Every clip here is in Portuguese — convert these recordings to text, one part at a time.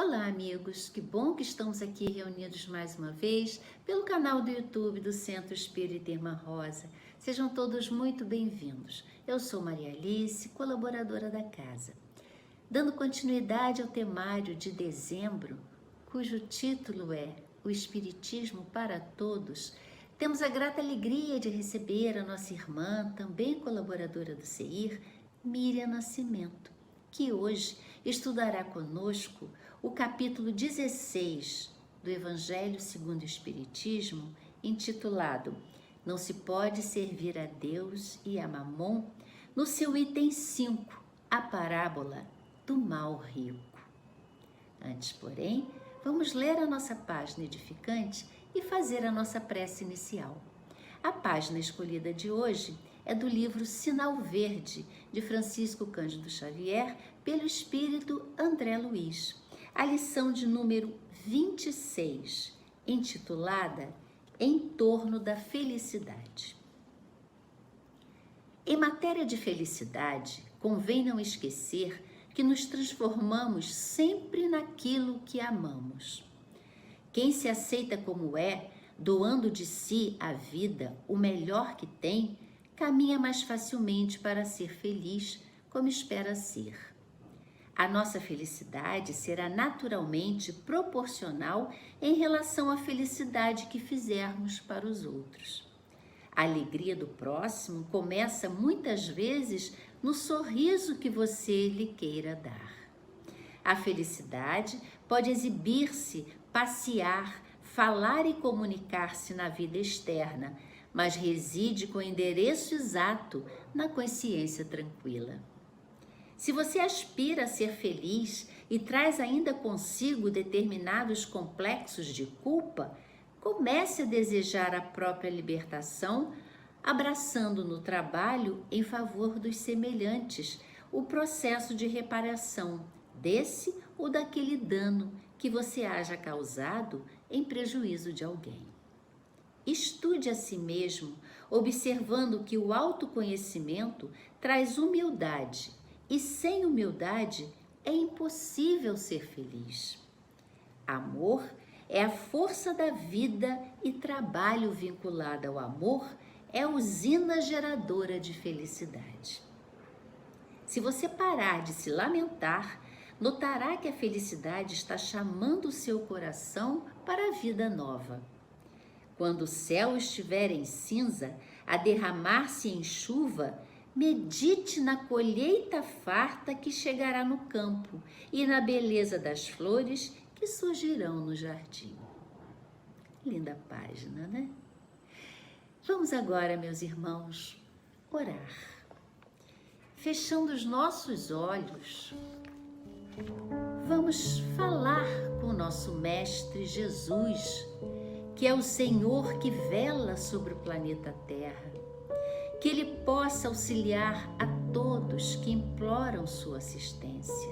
Olá, amigos! Que bom que estamos aqui reunidos mais uma vez pelo canal do YouTube do Centro Espírita Irmã Rosa. Sejam todos muito bem-vindos. Eu sou Maria Alice, colaboradora da casa. Dando continuidade ao temário de dezembro, cujo título é O Espiritismo para Todos, temos a grata alegria de receber a nossa irmã, também colaboradora do CEIR, Miriam Nascimento, que hoje estudará conosco o capítulo 16 do Evangelho segundo o Espiritismo, intitulado Não se pode servir a Deus e a Mamon, no seu item 5, a parábola do mal rico. Antes, porém, vamos ler a nossa página edificante e fazer a nossa prece inicial. A página escolhida de hoje é do livro Sinal Verde, de Francisco Cândido Xavier, pelo espírito André Luiz. A lição de número 26, intitulada Em torno da felicidade. Em matéria de felicidade, convém não esquecer que nos transformamos sempre naquilo que amamos. Quem se aceita como é, doando de si a vida, o melhor que tem, caminha mais facilmente para ser feliz, como espera ser. A nossa felicidade será naturalmente proporcional em relação à felicidade que fizermos para os outros. A alegria do próximo começa muitas vezes no sorriso que você lhe queira dar. A felicidade pode exibir-se, passear, falar e comunicar-se na vida externa, mas reside com endereço exato na consciência tranquila. Se você aspira a ser feliz e traz ainda consigo determinados complexos de culpa, comece a desejar a própria libertação, abraçando no trabalho em favor dos semelhantes o processo de reparação desse ou daquele dano que você haja causado em prejuízo de alguém. Estude a si mesmo, observando que o autoconhecimento traz humildade, e sem humildade é impossível ser feliz. Amor é a força da vida e trabalho vinculado ao amor é a usina geradora de felicidade. Se você parar de se lamentar, notará que a felicidade está chamando o seu coração para a vida nova. Quando o céu estiver em cinza, a derramar-se em chuva, medite na colheita farta que chegará no campo e na beleza das flores que surgirão no jardim. Linda página, né? Vamos agora, meus irmãos, orar. Fechando os nossos olhos, vamos falar com o nosso Mestre Jesus, que é o Senhor que vela sobre o planeta Terra, que Ele possa auxiliar a todos que imploram sua assistência,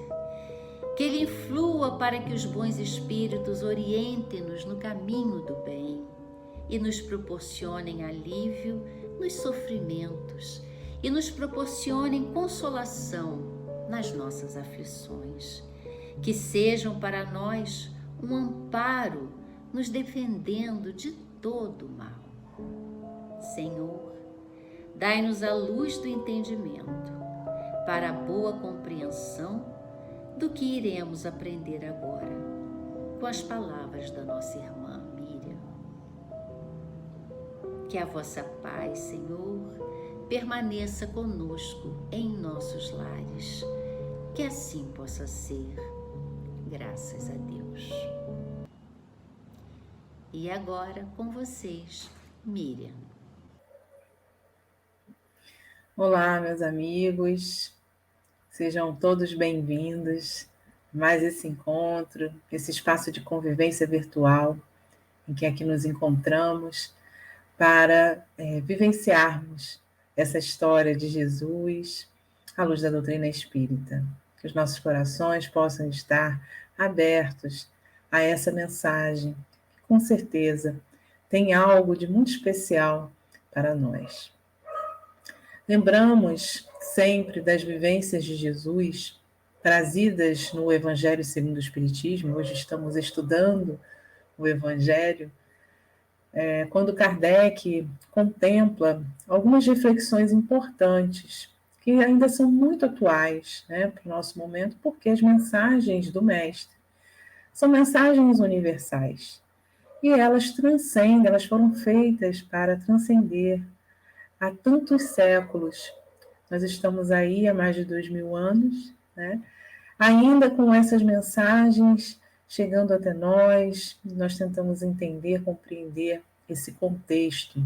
que Ele influa para que os bons espíritos orientem-nos no caminho do bem e nos proporcionem alívio nos sofrimentos e nos proporcionem consolação nas nossas aflições, que sejam para nós um amparo nos defendendo de todo o mal. Senhor, dai-nos a luz do entendimento para a boa compreensão do que iremos aprender agora com as palavras da nossa irmã Miriam. Que a vossa paz, Senhor, permaneça conosco em nossos lares. Que assim possa ser, graças a Deus. E agora com vocês, Miriam. Olá, meus amigos, sejam todos bem-vindos a mais esse encontro, esse espaço de convivência virtual em que aqui nos encontramos para vivenciarmos essa história de Jesus à luz da doutrina espírita. Que os nossos corações possam estar abertos a essa mensagem, que com certeza tem algo de muito especial para nós. Lembramos sempre das vivências de Jesus trazidas no Evangelho segundo o Espiritismo. Hoje estamos estudando o Evangelho, quando Kardec contempla algumas reflexões importantes que ainda são muito atuais, né, para o nosso momento, porque as mensagens do Mestre são mensagens universais e elas transcendem, elas foram feitas para transcender há tantos séculos. Nós estamos aí há mais de 2000 anos, né, ainda com essas mensagens chegando até nós. Nós tentamos entender, compreender esse contexto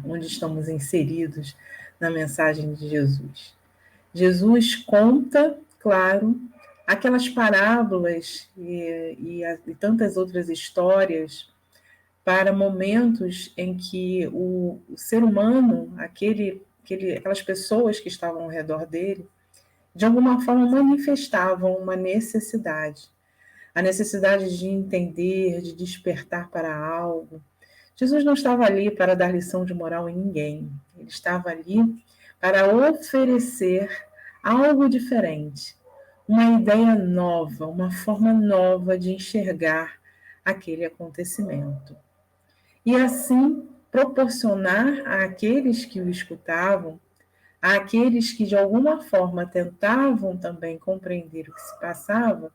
onde estamos inseridos na mensagem de Jesus. Jesus conta, claro, aquelas parábolas e tantas outras histórias para momentos em que o ser humano, aquelas pessoas que estavam ao redor dele, de alguma forma manifestavam uma necessidade. A necessidade de entender, de despertar para algo. Jesus não estava ali para dar lição de moral em ninguém. Ele estava ali para oferecer algo diferente, uma ideia nova, uma forma nova de enxergar aquele acontecimento. E assim proporcionar àqueles que o escutavam, àqueles que de alguma forma tentavam também compreender o que se passava,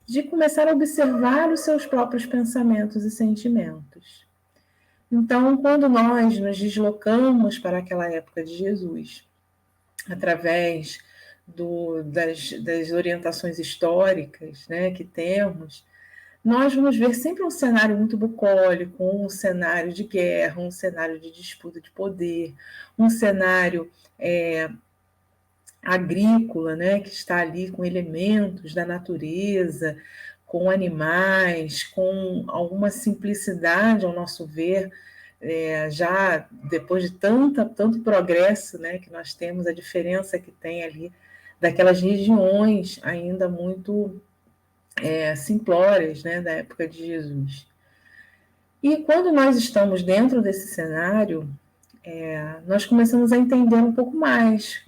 de começar a observar os seus próprios pensamentos e sentimentos. Então, quando nós nos deslocamos para aquela época de Jesus, através das orientações históricas, né, que temos, nós vamos ver sempre um cenário muito bucólico, um cenário de guerra, um cenário de disputa de poder, um cenário agrícola, né, que está ali com elementos da natureza, com animais, com alguma simplicidade, ao nosso ver, já depois de tanto progresso, né, que nós temos, a diferença que tem ali daquelas regiões ainda muito simplórias, né, da época de Jesus. E quando nós estamos dentro desse cenário, nós começamos a entender um pouco mais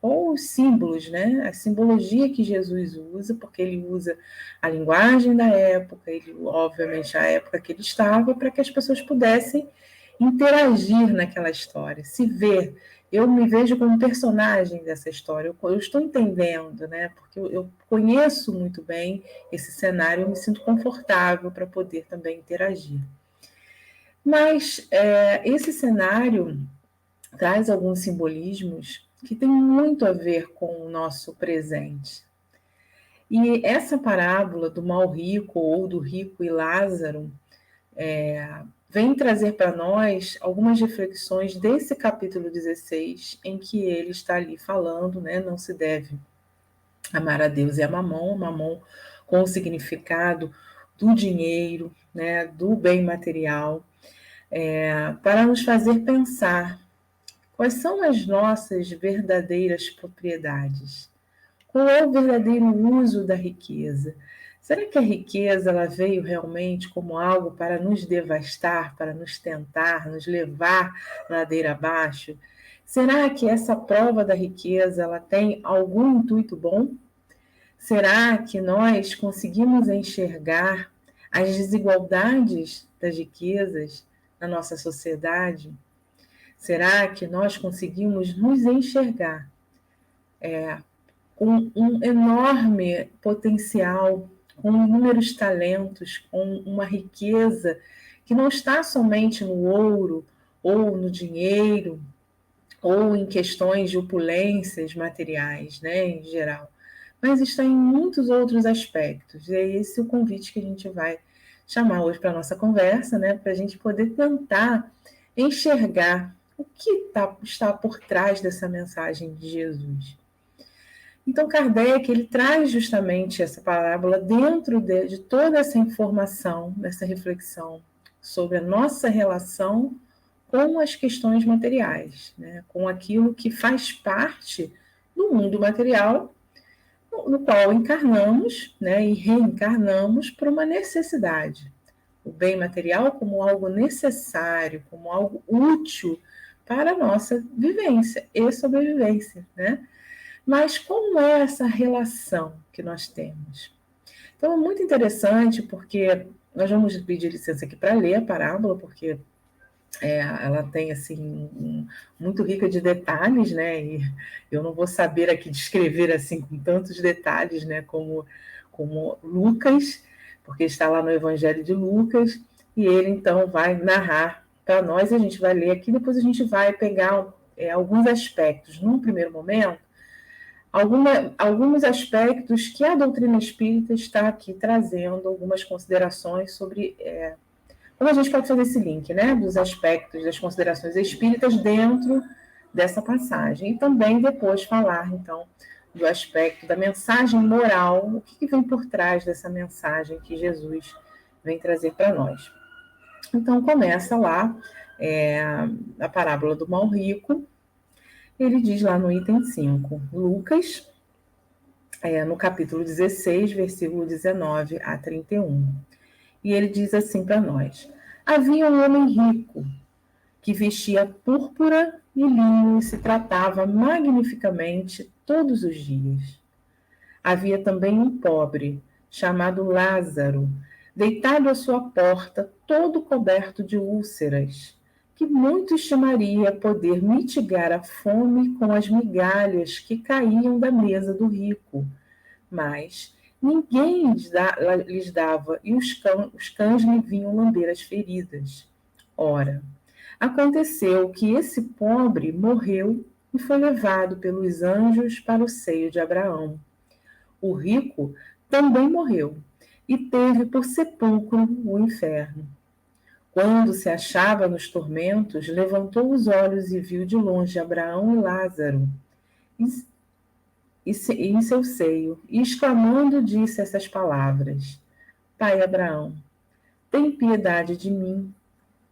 os símbolos, né? A simbologia que Jesus usa, porque ele usa a linguagem da época, ele, obviamente, a época que ele estava, para que as pessoas pudessem interagir naquela história, se ver. Eu me vejo como personagem dessa história, eu estou entendendo, né? Porque eu conheço muito bem esse cenário, eu me sinto confortável para poder também interagir. Mas esse cenário traz alguns simbolismos que têm muito a ver com o nosso presente. E essa parábola do mal rico ou do rico e Lázaro vem trazer para nós algumas reflexões desse capítulo 16, em que ele está ali falando, né, não se deve amar a Deus e a Mamon com o significado do dinheiro, né, do bem material, para nos fazer pensar quais são as nossas verdadeiras propriedades. Qual é o verdadeiro uso da riqueza? Será que a riqueza ela veio realmente como algo para nos devastar, para nos tentar, nos levar ladeira abaixo? Será que essa prova da riqueza ela tem algum intuito bom? Será que nós conseguimos enxergar as desigualdades das riquezas na nossa sociedade? Será que nós conseguimos nos enxergar com um enorme potencial, com inúmeros talentos, com uma riqueza que não está somente no ouro ou no dinheiro ou em questões de opulências materiais, né, em geral, mas está em muitos outros aspectos. E é esse o convite que a gente vai chamar hoje para a nossa conversa, né, para a gente poder tentar enxergar o que está por trás dessa mensagem de Jesus. Então, Kardec ele traz justamente essa parábola dentro de toda essa informação, dessa reflexão sobre a nossa relação com as questões materiais, né? Com aquilo que faz parte do mundo material, no qual encarnamos, né? E reencarnamos por uma necessidade. O bem material como algo necessário, como algo útil para a nossa vivência e sobrevivência, né? Mas como é essa relação que nós temos? Então, é muito interessante, porque nós vamos pedir licença aqui para ler a parábola, porque ela tem, assim, muito rica de detalhes, né? E eu não vou saber aqui descrever, assim, com tantos detalhes, né? Como Lucas, porque está lá no Evangelho de Lucas, e ele, então, vai narrar para nós, e a gente vai ler aqui, depois a gente vai pegar alguns aspectos. Num primeiro momento, alguns aspectos que a doutrina espírita está aqui trazendo, algumas considerações sobre como a gente pode fazer esse link, né, dos aspectos das considerações espíritas dentro dessa passagem. E também depois falar, então, do aspecto da mensagem moral, o que vem por trás dessa mensagem que Jesus vem trazer para nós. Então, começa lá a parábola do mal rico. Ele diz lá no item 5, Lucas, no capítulo 16, versículo 19 a 31. E ele diz assim para nós: havia um homem rico que vestia púrpura e linho e se tratava magnificamente todos os dias. Havia também um pobre, chamado Lázaro, deitado à sua porta, todo coberto de úlceras, que muito estimaria poder mitigar a fome com as migalhas que caíam da mesa do rico. Mas ninguém lhes dava, e os cães lhe vinham lamber as feridas. Ora, aconteceu que esse pobre morreu e foi levado pelos anjos para o seio de Abraão. O rico também morreu e teve por sepulcro o inferno. Quando se achava nos tormentos, levantou os olhos e viu de longe Abraão e Lázaro em seu seio, e exclamando disse essas palavras: Pai Abraão, tem piedade de mim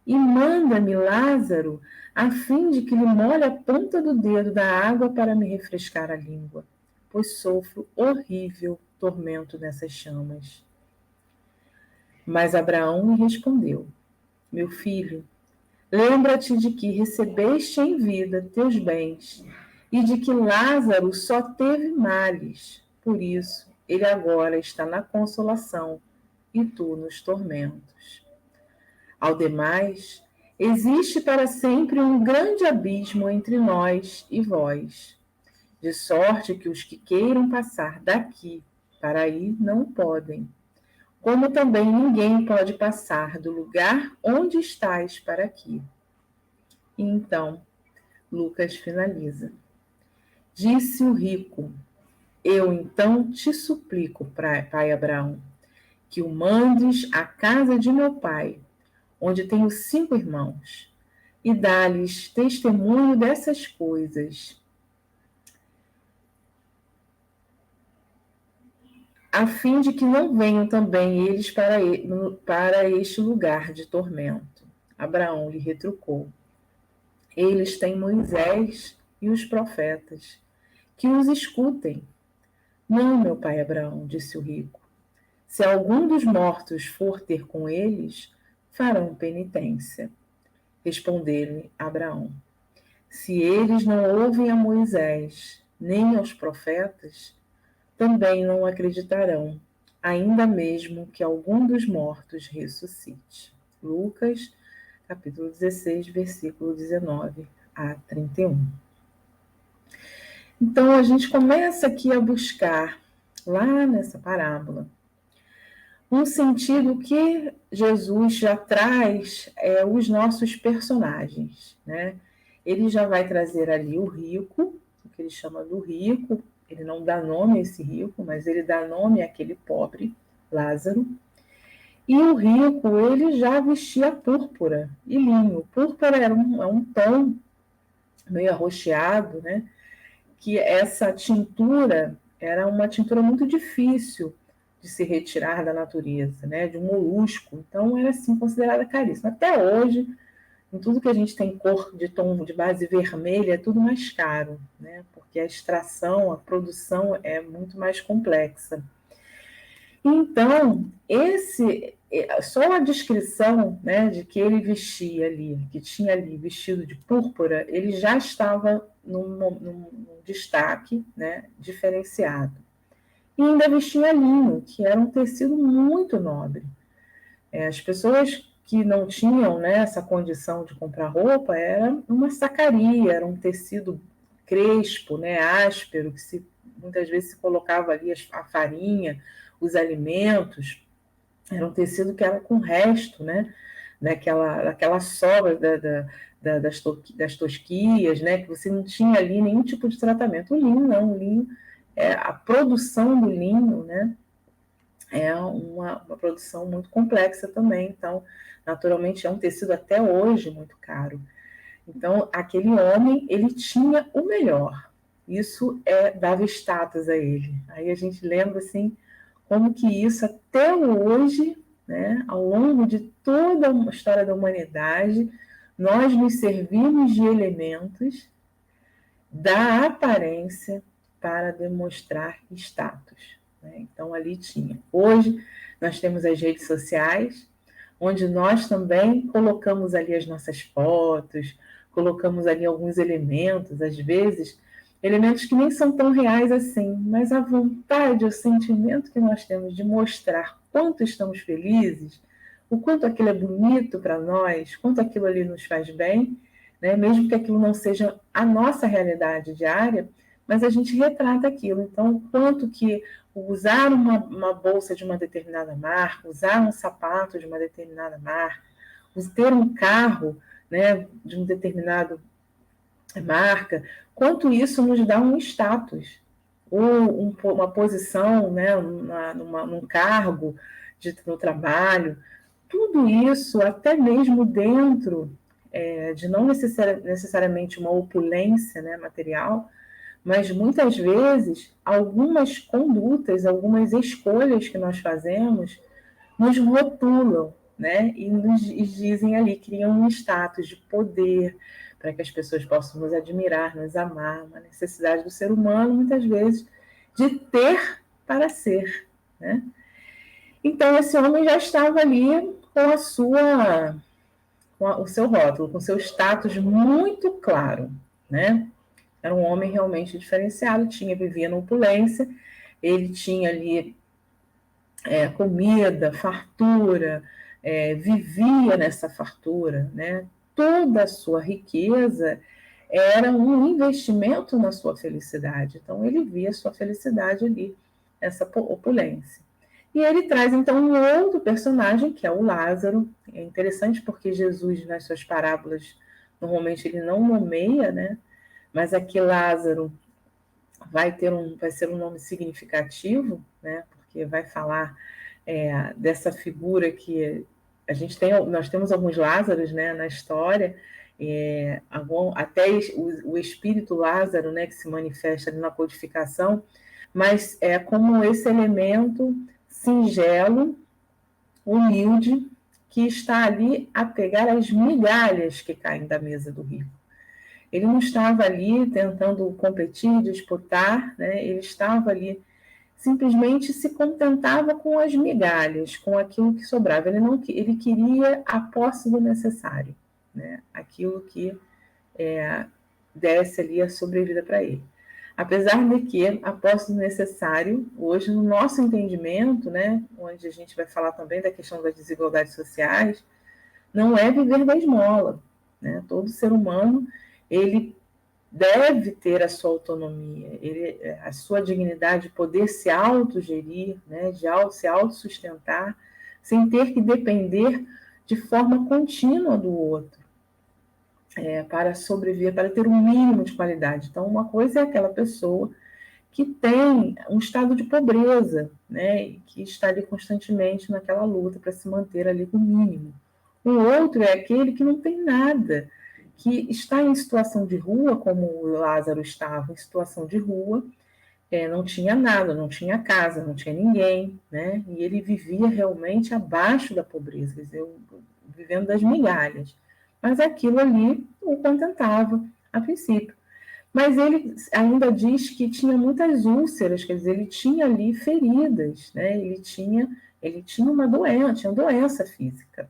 e manda-me Lázaro, a fim de que lhe molhe a ponta do dedo da água para me refrescar a língua, pois sofro horrível tormento nessas chamas. Mas Abraão lhe respondeu: Meu filho, lembra-te de que recebeste em vida teus bens e de que Lázaro só teve males. Por isso, ele agora está na consolação e tu nos tormentos. Ao demais, existe para sempre um grande abismo entre nós e vós, de sorte que os que queiram passar daqui para aí não podem, como também ninguém pode passar do lugar onde estais para aqui. E então, Lucas finaliza. Disse o rico: Eu então te suplico, pai Abraão, que o mandes à casa de meu pai, onde tenho 5 irmãos, e dá-lhes testemunho dessas coisas, a fim de que não venham também eles para este lugar de tormento. Abraão lhe retrucou: Eles têm Moisés e os profetas, que os escutem. Não, meu pai Abraão, disse o rico. Se algum dos mortos for ter com eles, farão penitência. Respondeu-lhe Abraão: Se eles não ouvem a Moisés, nem aos profetas, também não acreditarão, ainda mesmo que algum dos mortos ressuscite. Lucas, capítulo 16, versículo 19 a 31. Então, a gente começa aqui a buscar, lá nessa parábola, um sentido que Jesus já traz os nossos personagens, né? Ele já vai trazer ali o rico, o que ele chama do rico, ele não dá nome a esse rico, mas ele dá nome àquele pobre, Lázaro. E o rico, ele já vestia púrpura e linho. Púrpura era um tom meio arroxeado, né? Que essa tintura era uma tintura muito difícil de se retirar da natureza, né? De um molusco. Então, era assim considerada caríssima. Até hoje, em tudo que a gente tem cor de tom de base vermelha, é tudo mais caro, né? Porque a extração, a produção é muito mais complexa. Então, só a descrição, né, de que ele vestia ali, que tinha ali vestido de púrpura, ele já estava num destaque, né, diferenciado. E ainda vestia linho, que era um tecido muito nobre. As pessoas que não tinham, né, essa condição de comprar roupa, era uma sacaria, era um tecido crespo, né, áspero, que muitas vezes se colocava ali a farinha, os alimentos. Era um tecido que era com resto, né, daquela sobra das tosquias, né, que você não tinha ali nenhum tipo de tratamento. O linho não, o linho, a produção do linho, né, é uma produção muito complexa também, então, naturalmente, é um tecido até hoje muito caro. Então, aquele homem, ele tinha o melhor. Isso dava status a ele. Aí a gente lembra, assim, como que isso até hoje, né, ao longo de toda a história da humanidade, nós nos servimos de elementos da aparência para demonstrar status, né? Então, ali tinha. Hoje, nós temos as redes sociais, onde nós também colocamos ali as nossas fotos, colocamos ali alguns elementos, às vezes, elementos que nem são tão reais assim, mas a vontade, o sentimento que nós temos de mostrar quanto estamos felizes, o quanto aquilo é bonito para nós, quanto aquilo ali nos faz bem, né? Mesmo que aquilo não seja a nossa realidade diária, mas a gente retrata aquilo. Então, o quanto que usar uma bolsa de uma determinada marca, usar um sapato de uma determinada marca, ter um carro, né, de um determinado marca, quanto isso nos dá um status, ou uma posição, né, num cargo no trabalho. Tudo isso, até mesmo dentro de não necessariamente uma opulência, né, material, mas muitas vezes algumas condutas, algumas escolhas que nós fazemos nos rotulam, né? E nos dizem ali, criam um status de poder para que as pessoas possam nos admirar, nos amar, uma necessidade do ser humano, muitas vezes, de ter para ser, né? Então, esse homem já estava ali com o seu rótulo, com o seu status muito claro, né? Era um homem realmente diferenciado, vivia na opulência, ele tinha ali comida, fartura, vivia nessa fartura, né? Toda a sua riqueza era um investimento na sua felicidade. Então, ele via a sua felicidade ali, essa opulência. E ele traz, então, um outro personagem, que é o Lázaro. É interessante porque Jesus, nas suas parábolas, normalmente ele não nomeia, né? Mas aqui Lázaro vai ser um nome significativo, né? Porque vai falar dessa figura que nós temos alguns Lázaros, né, na história, até o espírito Lázaro, né, que se manifesta ali na codificação, mas é como esse elemento singelo, humilde, que está ali a pegar as migalhas que caem da mesa do rico. Ele não estava ali tentando competir, disputar, né? Ele estava ali, simplesmente se contentava com as migalhas, com aquilo que sobrava. Ele queria a posse do necessário, né? Aquilo que desse ali a sobrevida para ele. Apesar de que a posse do necessário, hoje, no nosso entendimento, né, onde a gente vai falar também da questão das desigualdades sociais, não é viver da esmola, né? Todo ser humano, ele deve ter a sua autonomia, a sua dignidade de poder se autogerir, né? De se autossustentar, sem ter que depender de forma contínua do outro, para sobreviver, para ter um mínimo de qualidade. Então, uma coisa é aquela pessoa que tem um estado de pobreza, né? E que está ali constantemente naquela luta para se manter ali com o mínimo. O outro é aquele que não tem nada, que está em situação de rua, como o Lázaro estava em situação de rua, não tinha nada, não tinha casa, não tinha ninguém, né? E ele vivia realmente abaixo da pobreza, quer dizer, vivendo das migalhas. Mas aquilo ali o contentava, a princípio. Mas ele ainda diz que tinha muitas úlceras, quer dizer, ele tinha ali feridas, né? Ele tinha uma doença, tinha doença física.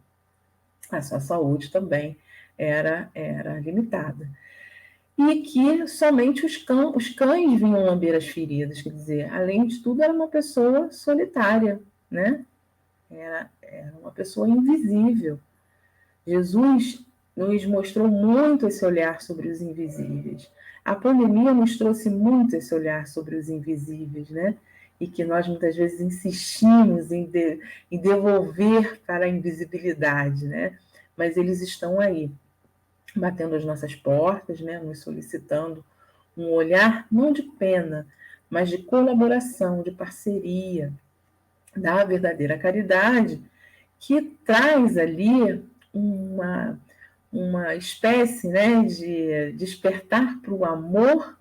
A sua saúde também era limitada. E que somente os cães vinham lamber as feridas, quer dizer, além de tudo, era uma pessoa solitária, né? Era uma pessoa invisível. Jesus nos mostrou muito esse olhar sobre os invisíveis. A pandemia nos trouxe muito esse olhar sobre os invisíveis, né? E que nós muitas vezes insistimos em devolver para a invisibilidade, né? Mas eles estão aí, batendo as nossas portas, né? Nos solicitando um olhar não de pena, mas de colaboração, de parceria, da verdadeira caridade, que traz ali uma espécie, né, de despertar para o amor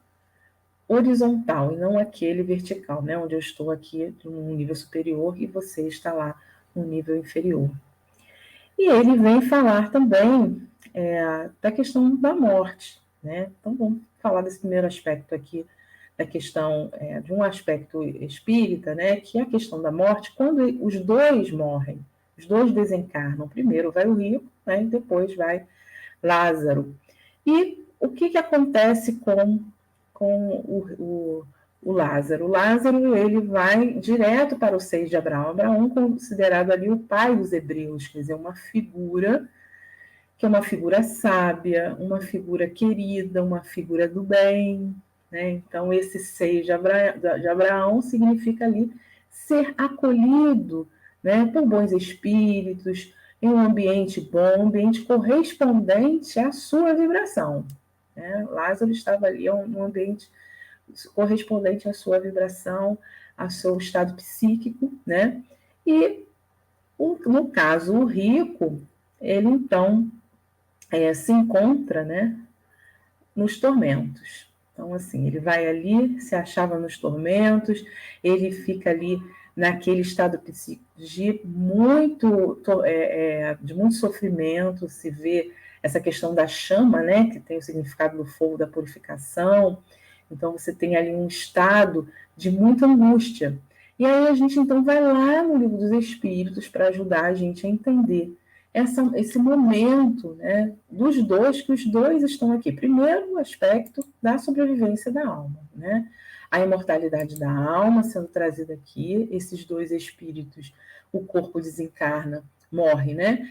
horizontal e não aquele vertical, né, onde eu estou aqui num nível superior e você está lá num nível inferior. E ele vem falar também da questão da morte, né? Então vamos falar desse primeiro aspecto aqui, da questão de um aspecto espírita, né? Que é a questão da morte, quando os dois morrem, os dois desencarnam. Primeiro vai o rico, né? E depois vai Lázaro. E o que acontece com o Lázaro? O Lázaro ele vai direto para o seio de Abraão. Abraão considerado ali o pai dos hebreus, quer dizer, uma figura que é uma figura sábia, uma figura querida, uma figura do bem, né? Então esse seio de Abraão significa ali ser acolhido, né, por bons espíritos, em um ambiente bom, um ambiente correspondente à sua vibração, né? Lázaro estava ali num ambiente correspondente à sua vibração, ao seu estado psíquico, né? E no caso o rico, ele então se encontra, né, nos tormentos. Então, assim, ele vai ali, se achava nos tormentos, ele fica ali naquele estado psíquico de de muito sofrimento, se vê essa questão da chama, né, que tem o significado do fogo da purificação. Então, você tem ali um estado de muita angústia. E aí a gente, então, vai lá no Livro dos Espíritos para ajudar a gente a entender esse momento, né, dos dois, que os dois estão aqui. Primeiro, o aspecto da sobrevivência da alma, né? A imortalidade da alma sendo trazida aqui, esses dois espíritos, o corpo desencarna, morre, né?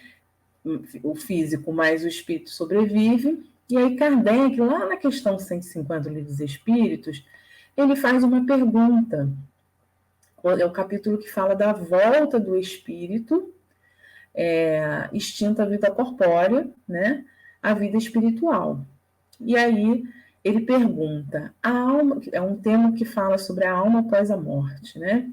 O físico, mas o espírito sobrevive. E aí Kardec, lá na questão 150 do Livro dos Espíritos, ele faz uma pergunta. É o capítulo que fala da volta do espírito extinta a vida corpórea, né, a vida espiritual. E aí ele pergunta, a alma, é um tema que fala sobre a alma após a morte, né?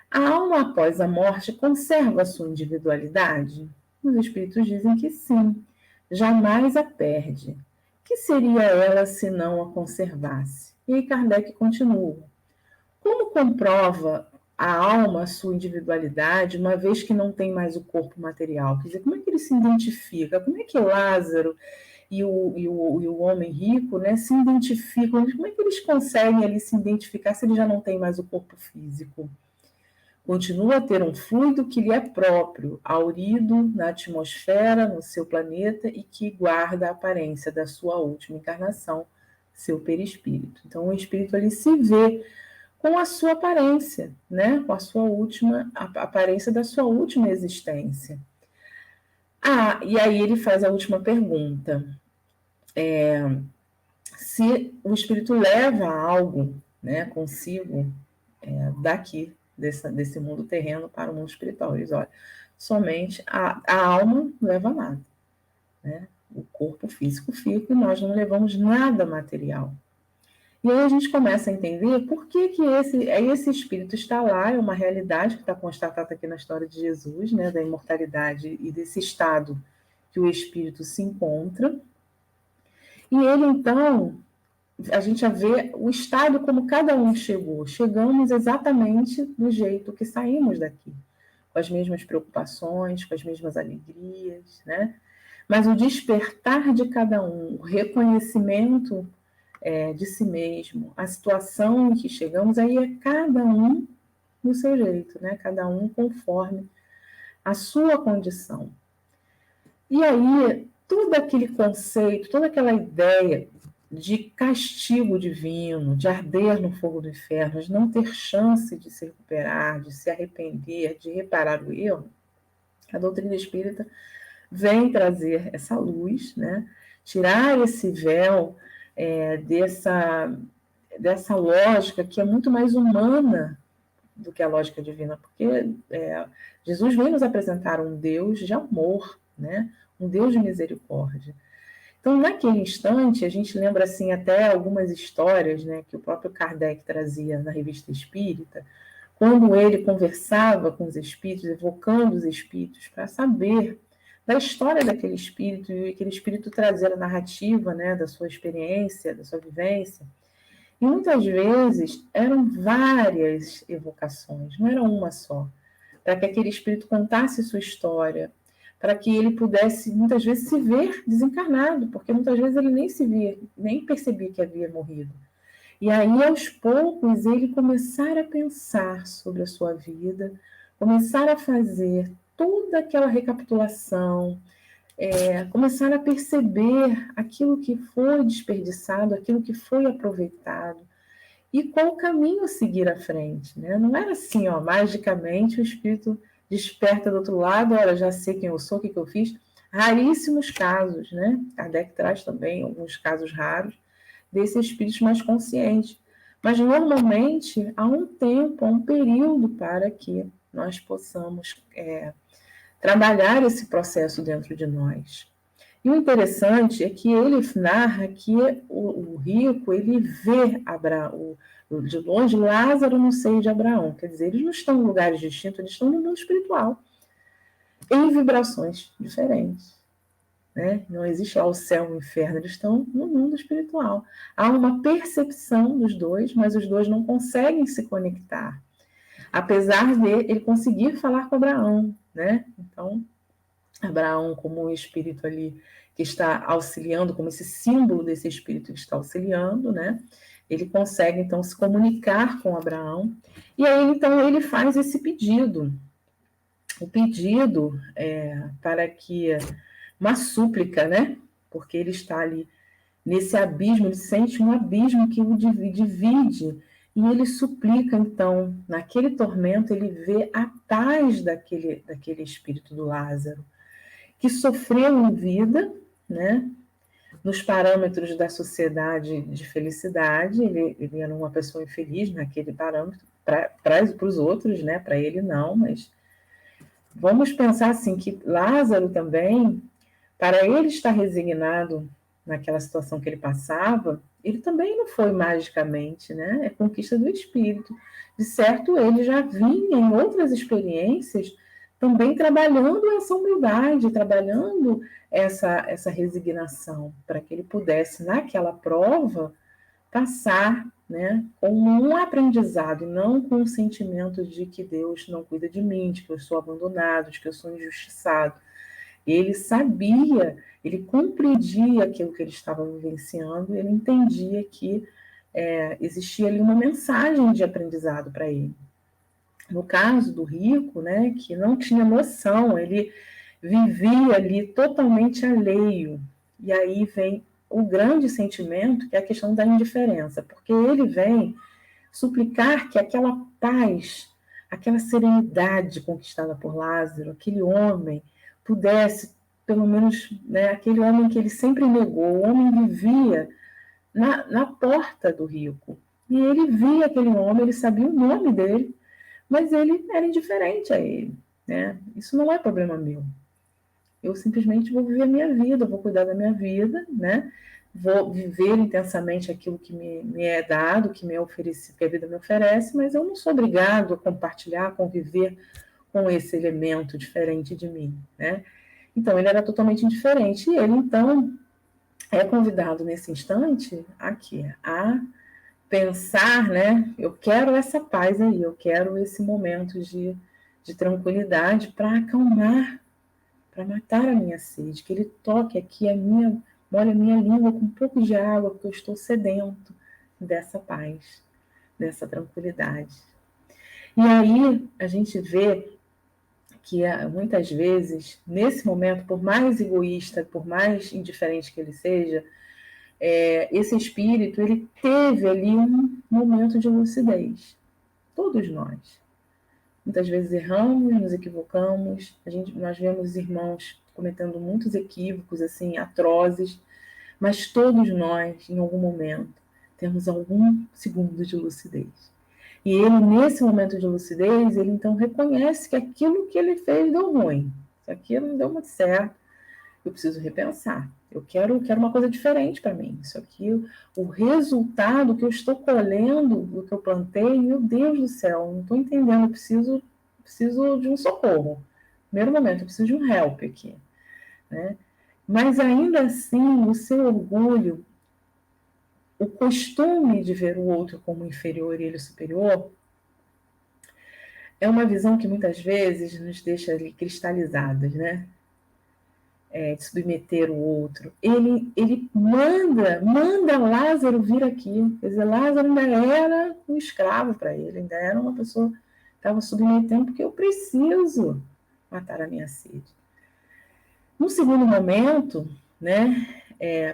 A alma após a morte conserva a sua individualidade? Os espíritos dizem que sim, jamais a perde. Que seria ela se não a conservasse? E aí Kardec continua. Como comprova a alma a sua individualidade, uma vez que não tem mais o corpo material? Quer dizer, como é que ele se identifica? Como é que Lázaro e o homem rico, né, se identificam? Como é que eles conseguem ali se identificar se ele já não tem mais o corpo físico? Continua a ter um fluido que lhe é próprio, aurido na atmosfera, no seu planeta, e que guarda a aparência da sua última encarnação, seu perispírito. Então, o espírito ali se vê com a sua aparência, né? Com a sua última a aparência da sua última existência. E aí ele faz a última pergunta. Se o espírito leva algo, né, consigo daqui, desse mundo terreno para o mundo espiritual. Eles olham, somente a alma não leva nada, né? O corpo físico fica e nós não levamos nada material. E aí a gente começa a entender por que esse espírito está lá, é uma realidade que está constatada aqui na história de Jesus, né, da imortalidade e desse estado que o espírito se encontra. E ele, então, a gente já vê o estado como cada um chegou. Chegamos exatamente do jeito que saímos daqui, com as mesmas preocupações, com as mesmas alegrias, né? Mas o despertar de cada um, o reconhecimento de si mesmo, a situação em que chegamos, aí é cada um do seu jeito, né? Cada um conforme a sua condição. E aí, todo aquele conceito, toda aquela ideia de castigo divino, de arder no fogo do inferno, de não ter chance de se recuperar, de se arrepender, de reparar o erro, a doutrina espírita vem trazer essa luz, né? Tirar esse véu dessa lógica que é muito mais humana do que a lógica divina, porque Jesus vem nos apresentar um Deus de amor, né? Um Deus de misericórdia. Então, naquele instante, a gente lembra assim até algumas histórias, né, que o próprio Kardec trazia na Revista Espírita, quando ele conversava com os espíritos, evocando os espíritos para saber da história daquele espírito, e aquele espírito trazer a narrativa, né, da sua experiência, da sua vivência. E muitas vezes eram várias evocações, não era uma só, para que aquele espírito contasse sua história, para que ele pudesse, muitas vezes, se ver desencarnado, porque muitas vezes ele nem se via, nem percebia que havia morrido. E aí, aos poucos, ele começar a pensar sobre a sua vida, começar a fazer toda aquela recapitulação, começar a perceber aquilo que foi desperdiçado, aquilo que foi aproveitado, e qual caminho seguir à frente, né? Não era assim, ó, magicamente o espírito desperta do outro lado, olha, já sei quem eu sou, o que eu fiz. Raríssimos casos, né? Kardec traz também alguns casos raros desses espíritos mais conscientes. Mas, normalmente, há um tempo, há um período para que nós possamos trabalhar esse processo dentro de nós. E o interessante é que ele narra que o rico, ele vê de longe Lázaro no seio de Abraão. Quer dizer, eles não estão em lugares distintos, eles estão no mundo espiritual, em vibrações diferentes. Né? Não existe lá o céu e o inferno, eles estão no mundo espiritual. Há uma percepção dos dois, mas os dois não conseguem se conectar. Apesar de ele conseguir falar com Abraão. Né? Então, Abraão, como um espírito ali que está auxiliando, como esse símbolo desse espírito que está auxiliando, né? Ele consegue, então, se comunicar com Abraão. E aí, então, ele faz esse pedido. O pedido para que... Uma súplica, né? Porque ele está ali nesse abismo, ele sente um abismo que o divide. E ele suplica, então, naquele tormento, ele vê a paz daquele espírito do Lázaro, que sofreu em vida, né, nos parâmetros da sociedade de felicidade, ele era uma pessoa infeliz naquele parâmetro, para os outros, né, para ele não, mas vamos pensar assim, que Lázaro também, para ele estar resignado naquela situação que ele passava, ele também não foi magicamente, né, é conquista do espírito. De certo, ele já vinha em outras experiências também trabalhando essa humildade, trabalhando essa resignação, para que ele pudesse, naquela prova, passar, né, com um aprendizado, e não com um sentimento de que Deus não cuida de mim, de que eu sou abandonado, de que eu sou injustiçado. Ele sabia, ele compreendia aquilo que ele estava vivenciando, ele entendia que existia ali uma mensagem de aprendizado para ele. No caso do rico, né, que não tinha noção, ele vivia ali totalmente alheio. E aí vem o grande sentimento, que é a questão da indiferença, porque ele vem suplicar que aquela paz, aquela serenidade conquistada por Lázaro, aquele homem, pudesse, pelo menos, né, aquele homem que ele sempre negou, o homem vivia na porta do rico. E ele via aquele homem, ele sabia o nome dele, mas ele era indiferente a ele, né? Isso não é problema meu. Eu simplesmente vou viver a minha vida, vou cuidar da minha vida, né? Vou viver intensamente aquilo que me é dado, que me é oferecido, que a vida me oferece, mas eu não sou obrigado a compartilhar, a conviver com esse elemento diferente de mim, né? Então, ele era totalmente indiferente. E ele, então, é convidado nesse instante a pensar, né? Eu quero essa paz aí, eu quero esse momento de tranquilidade para acalmar, para matar a minha sede, que ele toque aqui a minha molha minha língua com um pouco de água, porque eu estou sedento dessa paz, dessa tranquilidade. E aí a gente vê que muitas vezes, nesse momento, por mais egoísta, por mais indiferente que ele seja, esse espírito, ele teve ali um momento de lucidez. Todos nós. Muitas vezes erramos, nos equivocamos, nós vemos irmãos cometendo muitos equívocos, assim, atrozes, mas todos nós, em algum momento, temos algum segundo de lucidez. E ele, nesse momento de lucidez, ele então reconhece que aquilo que ele fez deu ruim. Isso aqui não deu muito certo. Eu preciso repensar. Eu quero uma coisa diferente para mim. Isso aqui, o resultado que eu estou colhendo do que eu plantei, meu Deus do céu, não estou entendendo. Eu preciso de um socorro. Primeiro momento, eu preciso de um help aqui, né? Mas ainda assim, o seu orgulho, o costume de ver o outro como inferior e ele superior, é uma visão que muitas vezes nos deixa ali cristalizadas, né? De submeter o outro. Ele manda Lázaro vir aqui. Quer dizer, Lázaro ainda era um escravo para ele, ainda era uma pessoa que estava submetendo, porque eu preciso matar a minha sede. No segundo momento, né?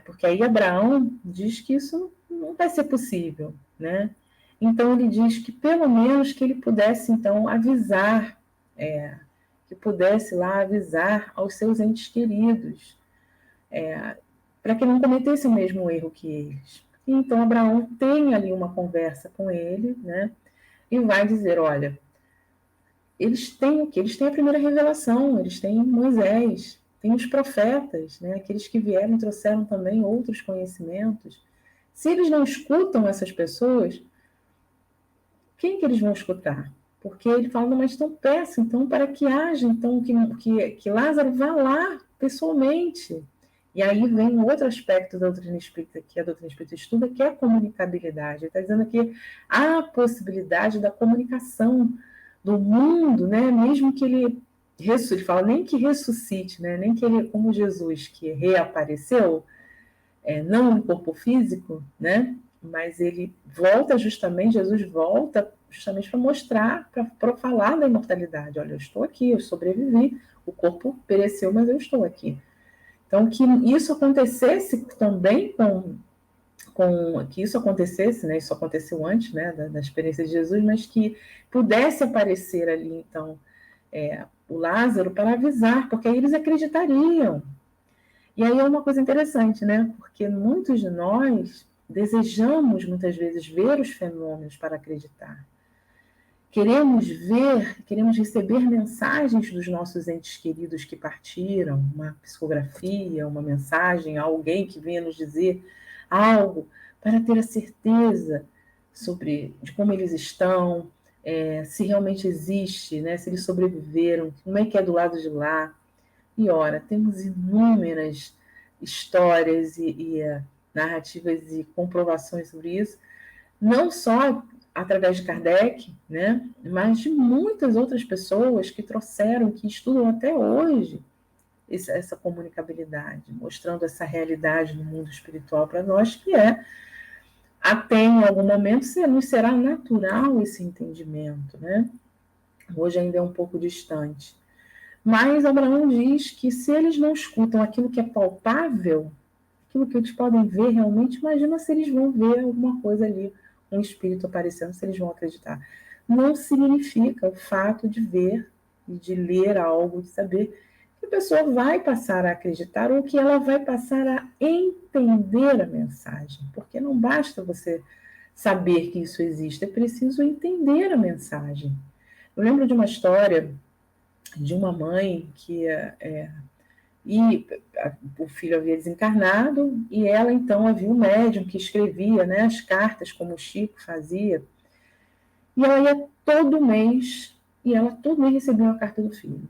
Porque aí Abraão diz que isso não vai ser possível, né? Então ele diz que pelo menos que ele pudesse então avisar, que pudesse lá avisar aos seus entes queridos, para que não cometesse o mesmo erro que eles. E então Abraão tem ali uma conversa com ele, né? E vai dizer, olha, eles têm o quê? Eles têm a primeira revelação, eles têm Moisés, tem os profetas, né? Aqueles que vieram e trouxeram também outros conhecimentos. Se eles não escutam essas pessoas, quem que eles vão escutar? Porque ele fala, mas então peça, então, para que haja, então, que Lázaro vá lá pessoalmente. E aí vem um outro aspecto da doutrina espírita, que a doutrina espírita estuda, que é a comunicabilidade. Ele está dizendo aqui a possibilidade da comunicação do mundo, né? Mesmo que ele fala nem que ressuscite, né? Nem que ele, como Jesus, que reapareceu, não no corpo físico, né? Mas ele volta justamente, Jesus volta justamente para mostrar, para falar da imortalidade. Olha, eu estou aqui, eu sobrevivi, o corpo pereceu, mas eu estou aqui. Então, que isso acontecesse também que isso acontecesse, né? Isso aconteceu antes, né, da experiência de Jesus, mas que pudesse aparecer ali, então, o Lázaro para avisar, porque aí eles acreditariam. E aí é uma coisa interessante, né? Porque muitos de nós desejamos, muitas vezes, ver os fenômenos para acreditar. Queremos receber mensagens dos nossos entes queridos que partiram, uma psicografia, uma mensagem, alguém que venha nos dizer algo, para ter a certeza de como eles estão, se realmente existe, né? Se eles sobreviveram, como é que é do lado de lá. E ora, temos inúmeras histórias e narrativas e comprovações sobre isso, não só através de Kardec, né, mas de muitas outras pessoas que trouxeram, que estudam até hoje essa comunicabilidade, mostrando essa realidade no mundo espiritual para nós, que até em algum momento nos será natural esse entendimento, né? Hoje ainda é um pouco distante. Mas Abraão diz que se eles não escutam aquilo que é palpável, aquilo que eles podem ver realmente, imagina se eles vão ver alguma coisa ali, um espírito aparecendo, se eles vão acreditar. Não significa o fato de ver e de ler algo, de saber que a pessoa vai passar a acreditar ou que ela vai passar a entender a mensagem. Porque não basta você saber que isso existe, é preciso entender a mensagem. Eu lembro de uma história de uma mãe que o filho havia desencarnado e ela então havia um médium que escrevia, né, as cartas como o Chico fazia, e ela ia todo mês recebia uma carta do filho.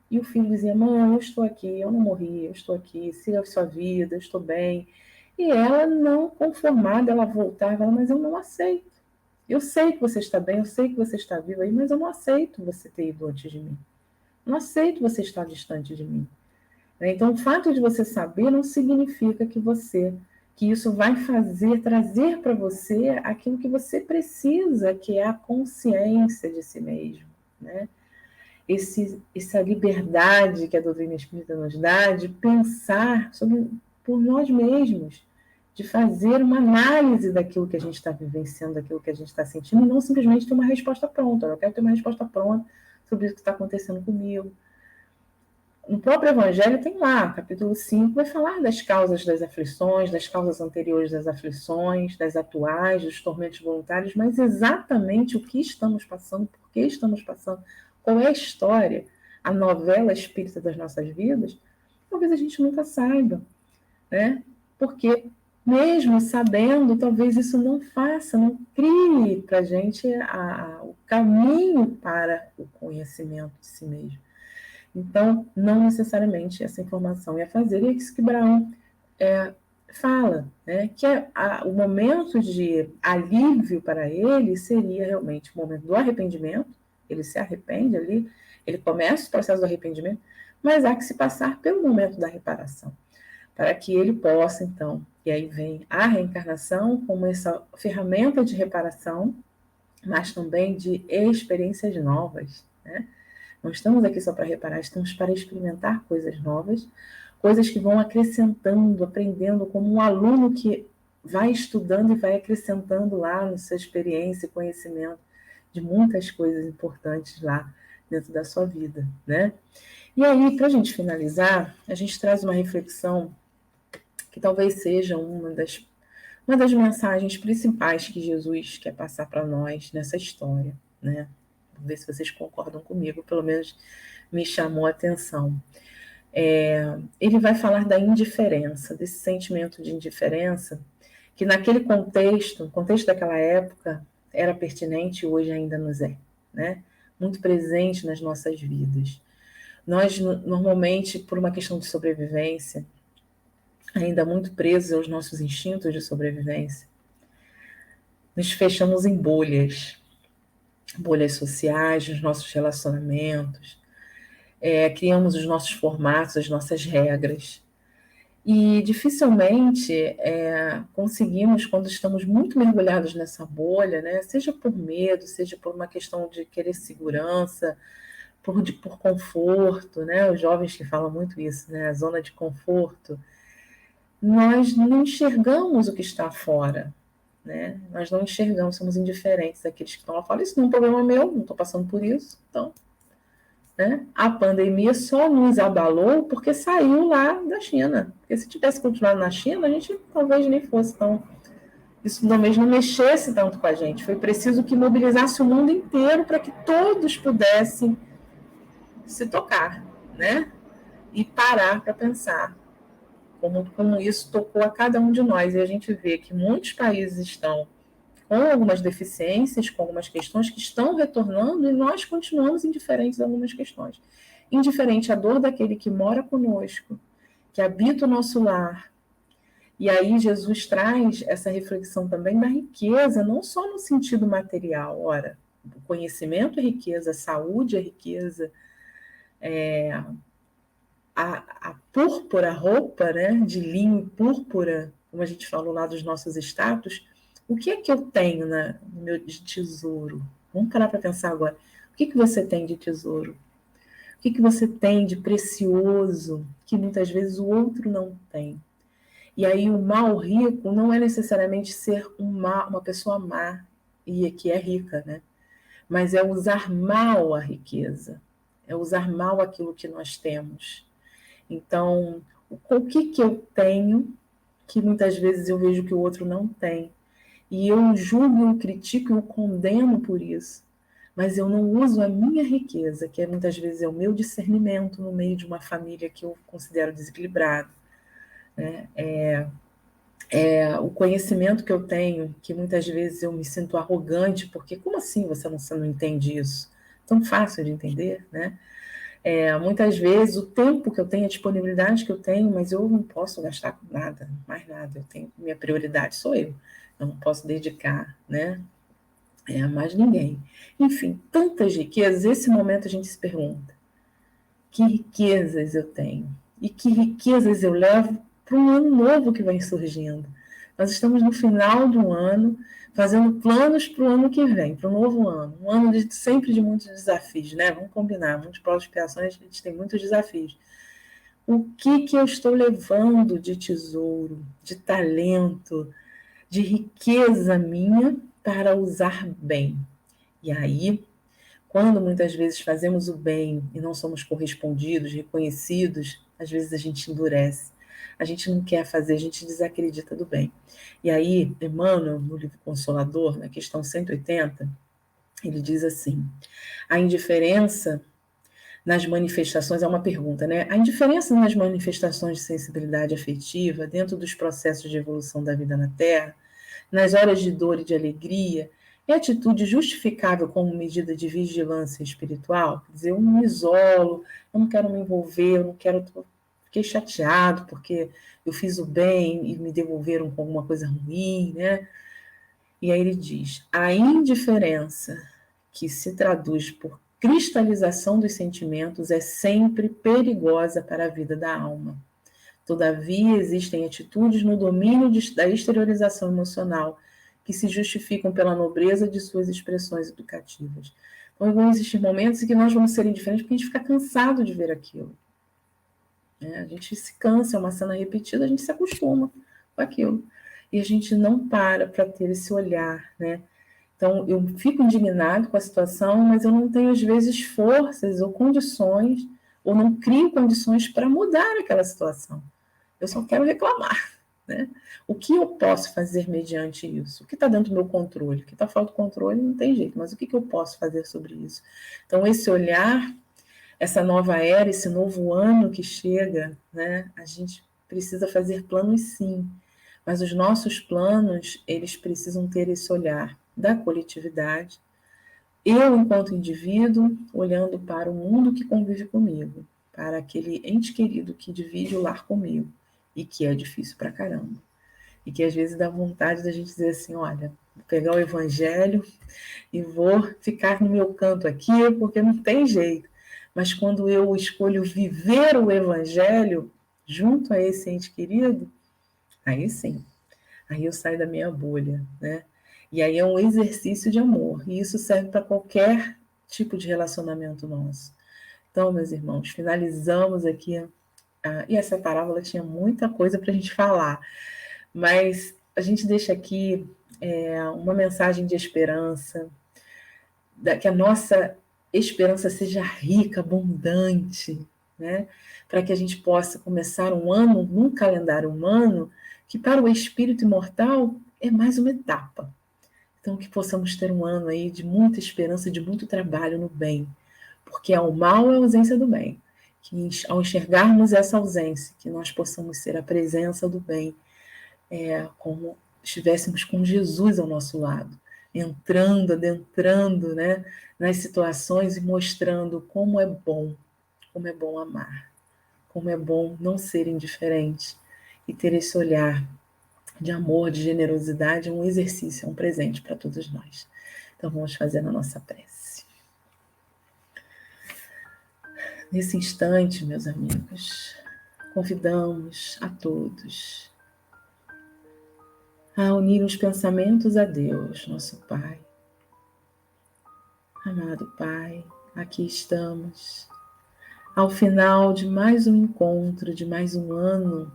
E o filho dizia, mãe, eu estou aqui, eu não morri, eu estou aqui, siga a sua vida, eu estou bem. E ela, não conformada, ela voltava, mas eu não aceito. Eu sei que você está bem, eu sei que você está vivo aí, mas eu não aceito você ter ido antes de mim. Não aceito você estar distante de mim. né? Então, o fato de você saber não significa que isso vai trazer para você aquilo que você precisa, que é a consciência de si mesmo, né? Essa liberdade que a doutrina espírita nos dá de pensar por nós mesmos, de fazer uma análise daquilo que a gente está vivenciando, daquilo que a gente está sentindo, e não simplesmente ter uma resposta pronta. Eu quero ter uma resposta pronta sobre isso que está acontecendo comigo. No próprio Evangelho tem lá, capítulo 5, vai falar das causas das aflições, das causas anteriores das aflições, das atuais, dos tormentos voluntários, mas exatamente o que estamos passando, por que estamos passando, qual é a história, a novela espírita das nossas vidas, talvez a gente nunca saiba, né? Porque mesmo sabendo, talvez isso não não crie para a gente o caminho para o conhecimento de si mesmo. Então, não necessariamente essa informação ia fazer, e é isso que Brown fala, né, que o momento de alívio para ele seria realmente o momento do arrependimento, ele se arrepende ali, ele começa o processo do arrependimento, mas há que se passar pelo momento da reparação, para que ele possa, então, e aí vem a reencarnação como essa ferramenta de reparação, mas também de experiências novas, né? Não estamos aqui só para reparar, estamos para experimentar coisas novas, coisas que vão acrescentando, aprendendo, como um aluno que vai estudando e vai acrescentando lá na sua experiência e conhecimento de muitas coisas importantes lá dentro da sua vida, né? E aí, para a gente finalizar, a gente traz uma reflexão que talvez seja uma das mensagens principais que Jesus quer passar para nós nessa história, né? Vamos ver se vocês concordam comigo, pelo menos me chamou a atenção. Ele vai falar da indiferença, desse sentimento de indiferença, que naquele contexto, o contexto daquela época, era pertinente e hoje ainda nos é, né? Muito presente nas nossas vidas. Nós, normalmente, por uma questão de sobrevivência, ainda muito presos aos nossos instintos de sobrevivência, nos fechamos em bolhas sociais, nos nossos relacionamentos, criamos os nossos formatos, as nossas regras. E dificilmente conseguimos, quando estamos muito mergulhados nessa bolha, né, seja por medo, seja por uma questão de querer segurança, por conforto, né, os jovens que falam muito isso, né, a zona de conforto, nós não enxergamos o que está fora, né? Nós não enxergamos, somos indiferentes àqueles que estão lá fora. Isso não é um problema meu, não estou passando por isso. Então, né? A pandemia só nos abalou porque saiu lá da China. Porque se tivesse continuado na China, a gente talvez nem fosse tão... Isso talvez não mexesse tanto com a gente. Foi preciso que mobilizasse o mundo inteiro para que todos pudessem se tocar, né? E parar para pensar como isso tocou a cada um de nós. E a gente vê que muitos países estão com algumas deficiências, com algumas questões que estão retornando, e nós continuamos indiferentes a algumas questões. Indiferente à dor daquele que mora conosco, que habita o nosso lar. E aí Jesus traz essa reflexão também da riqueza, não só no sentido material. Ora, o conhecimento é riqueza, a saúde é riqueza, a púrpura, a roupa, né, de linho e púrpura, como a gente falou lá dos nossos status, o que é que eu tenho no meu de tesouro? Vamos parar para pensar agora. O que você tem de tesouro? O que você tem de precioso que muitas vezes o outro não tem? E aí o mal rico não é necessariamente ser uma pessoa má e que é rica, né? Mas é usar mal a riqueza, é usar mal aquilo que nós temos. Então, o que eu tenho que muitas vezes eu vejo que o outro não tem? E eu julgo, eu critico, eu condeno por isso. Mas eu não uso a minha riqueza, que muitas vezes é o meu discernimento no meio de uma família que eu considero desequilibrada. Né? O conhecimento que eu tenho, que muitas vezes eu me sinto arrogante, porque como assim você não entende isso? Tão fácil de entender, né? Muitas vezes o tempo que eu tenho, a disponibilidade que eu tenho, mas eu não posso gastar com nada, mais nada. Minha prioridade sou eu. Eu não posso dedicar, né? A mais ninguém. Enfim, tantas riquezas. Esse momento a gente se pergunta: que riquezas eu tenho? e que riquezas eu levo para um ano novo que vem surgindo. Nós estamos no final de um ano, fazendo planos para o ano que vem, para o novo ano. Um ano sempre de muitos desafios, né? Vamos combinar, muitas provas e expiações, a gente tem muitos desafios. O que eu estou levando de tesouro, de talento, de riqueza minha para usar bem? E aí, quando muitas vezes fazemos o bem e não somos correspondidos, reconhecidos, às vezes a gente endurece. A gente não quer fazer, a gente desacredita do bem. E aí, Emmanuel, no livro Consolador, na questão 180, ele diz assim: a indiferença nas manifestações, é uma pergunta, né? A indiferença nas manifestações de sensibilidade afetiva, dentro dos processos de evolução da vida na Terra, nas horas de dor e de alegria, é atitude justificável como medida de vigilância espiritual? Quer dizer, eu me isolo, eu não quero me envolver, eu não quero. Fiquei chateado porque eu fiz o bem e me devolveram com alguma coisa ruim, né? E aí ele diz: a indiferença que se traduz por cristalização dos sentimentos é sempre perigosa para a vida da alma. Todavia, existem atitudes no domínio da exteriorização emocional que se justificam pela nobreza de suas expressões educativas. Então, vão existir momentos em que nós vamos ser indiferentes porque a gente fica cansado de ver aquilo. A gente se cansa, é uma cena repetida, a gente se acostuma com aquilo. E a gente não para ter esse olhar, né? Então, eu fico indignado com a situação, mas eu não tenho, às vezes, forças ou condições, ou não crio condições para mudar aquela situação. Eu só quero reclamar, né? O que eu posso fazer mediante isso? O que está dentro do meu controle? O que está fora do controle não tem jeito, mas o que eu posso fazer sobre isso? Então, esse olhar, essa nova era, esse novo ano que chega, né? A gente precisa fazer planos sim, mas os nossos planos, eles precisam ter esse olhar da coletividade, eu enquanto indivíduo, olhando para o mundo que convive comigo, para aquele ente querido que divide o lar comigo, e que é difícil pra caramba. E que às vezes dá vontade da gente dizer assim, olha, vou pegar o evangelho e vou ficar no meu canto aqui, porque não tem jeito. Mas quando eu escolho viver o evangelho junto a esse ente querido, aí sim, aí eu saio da minha bolha, né? E aí é um exercício de amor, e isso serve para qualquer tipo de relacionamento nosso. Então, meus irmãos, finalizamos aqui. E essa parábola tinha muita coisa para a gente falar, mas a gente deixa aqui uma mensagem de esperança, que a nossa esperança seja rica, abundante, né? Para que a gente possa começar um ano num calendário humano que para o espírito imortal é mais uma etapa. Então que possamos ter um ano aí de muita esperança, de muito trabalho no bem, porque ao mal é a ausência do bem. Que ao enxergarmos essa ausência, que nós possamos ser a presença do bem, como estivéssemos com Jesus ao nosso lado, entrando, adentrando, né, nas situações e mostrando como é bom amar, como é bom não ser indiferente e ter esse olhar de amor, de generosidade, é um exercício, é um presente para todos nós. Então vamos fazer a nossa prece. Nesse instante, meus amigos, convidamos a todos a unir os pensamentos a Deus, nosso Pai. Amado Pai, aqui estamos, ao final de mais um encontro, de mais um ano,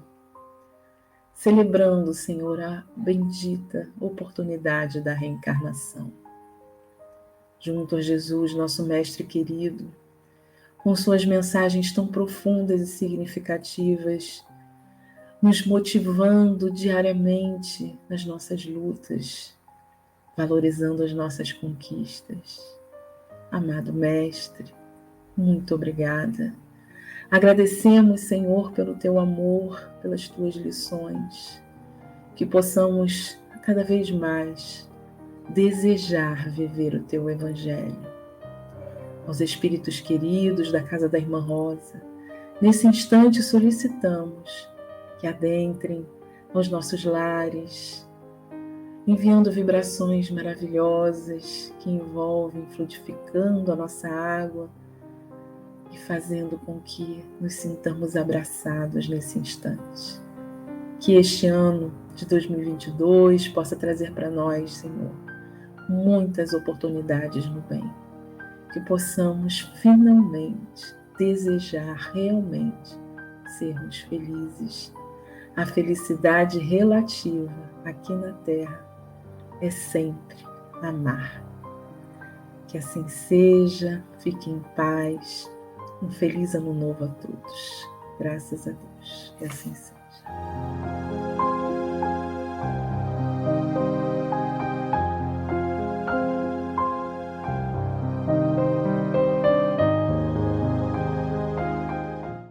celebrando, Senhor, a bendita oportunidade da reencarnação. Junto a Jesus, nosso Mestre querido, com suas mensagens tão profundas e significativas, nos motivando diariamente nas nossas lutas, valorizando as nossas conquistas. Amado Mestre, muito obrigada. Agradecemos, Senhor, pelo teu amor, pelas tuas lições, que possamos cada vez mais desejar viver o teu Evangelho. Aos espíritos queridos da Casa da Irmã Rosa, nesse instante solicitamos que adentrem aos nossos lares, enviando vibrações maravilhosas que envolvem, fluidificando a nossa água, e fazendo com que nos sintamos abraçados nesse instante. Que este ano de 2022 possa trazer para nós, Senhor, muitas oportunidades no bem. Que possamos finalmente desejar realmente sermos felizes. A felicidade relativa aqui na Terra é sempre amar. Que assim seja, fique em paz. Um feliz ano novo a todos. Graças a Deus. Que assim seja.